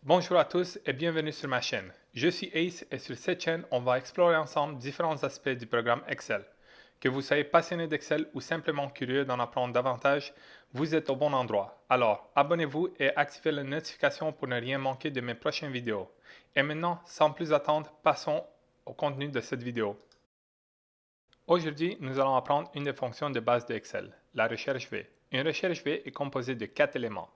Bonjour à tous et bienvenue sur ma chaîne. Je suis Ace et sur cette chaîne, on va explorer ensemble différents aspects du programme Excel. Que vous soyez passionné d'Excel ou simplement curieux d'en apprendre davantage, vous êtes au bon endroit. Alors, abonnez-vous et activez la notification pour ne rien manquer de mes prochaines vidéos. Et maintenant, sans plus attendre, passons au contenu de cette vidéo. Aujourd'hui, nous allons apprendre une des fonctions de base de Excel, la recherche V. Une recherche V est composée de 4 éléments.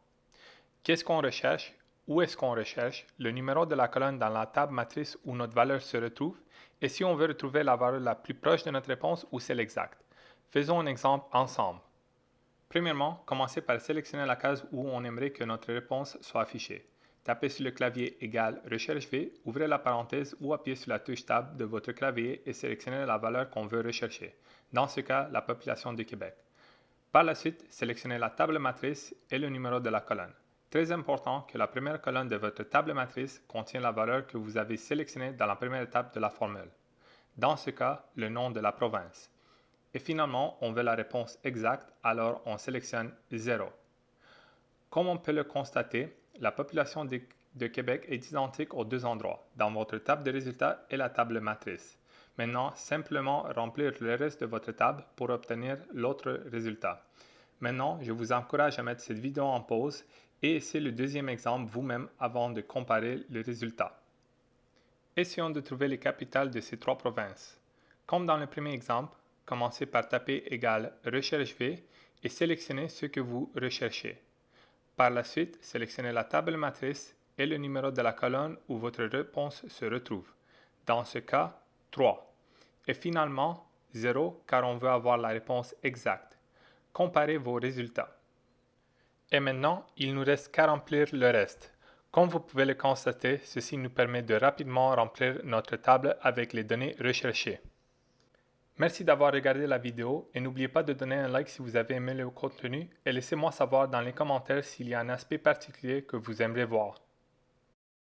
Qu'est-ce qu'on recherche? Où est-ce qu'on recherche? Le numéro de la colonne dans la table matrice où notre valeur se retrouve et si on veut retrouver la valeur la plus proche de notre réponse ou celle exacte. Faisons un exemple ensemble. Premièrement, commencez par sélectionner la case où on aimerait que notre réponse soit affichée. Tapez sur le clavier égal recherche V, ouvrez la parenthèse ou appuyez sur la touche Tab de votre clavier et sélectionnez la valeur qu'on veut rechercher. Dans ce cas, la population du Québec. Par la suite, sélectionnez la table matrice et le numéro de la colonne. Très important que la première colonne de votre table matrice contienne la valeur que vous avez sélectionnée dans la première étape de la formule. Dans ce cas, le nom de la province. Et finalement, on veut la réponse exacte, alors on sélectionne 0. Comme on peut le constater, la population de Québec est identique aux deux endroits, dans votre table de résultats et la table matrice. Maintenant, simplement remplir le reste de votre table pour obtenir l'autre résultat. Maintenant, je vous encourage à mettre cette vidéo en pause et essayez le deuxième exemple vous-même avant de comparer les résultats. Essayons de trouver les capitales de ces trois provinces. Comme dans le premier exemple, commencez par taper égal recherche V et sélectionnez ce que vous recherchez. Par la suite, sélectionnez la table matrice et le numéro de la colonne où votre réponse se retrouve. Dans ce cas, 3. Et finalement, 0 car on veut avoir la réponse exacte. Comparez vos résultats. Et maintenant, il nous reste qu'à remplir le reste. Comme vous pouvez le constater, ceci nous permet de rapidement remplir notre table avec les données recherchées. Merci d'avoir regardé la vidéo et n'oubliez pas de donner un like si vous avez aimé le contenu et laissez-moi savoir dans les commentaires s'il y a un aspect particulier que vous aimeriez voir.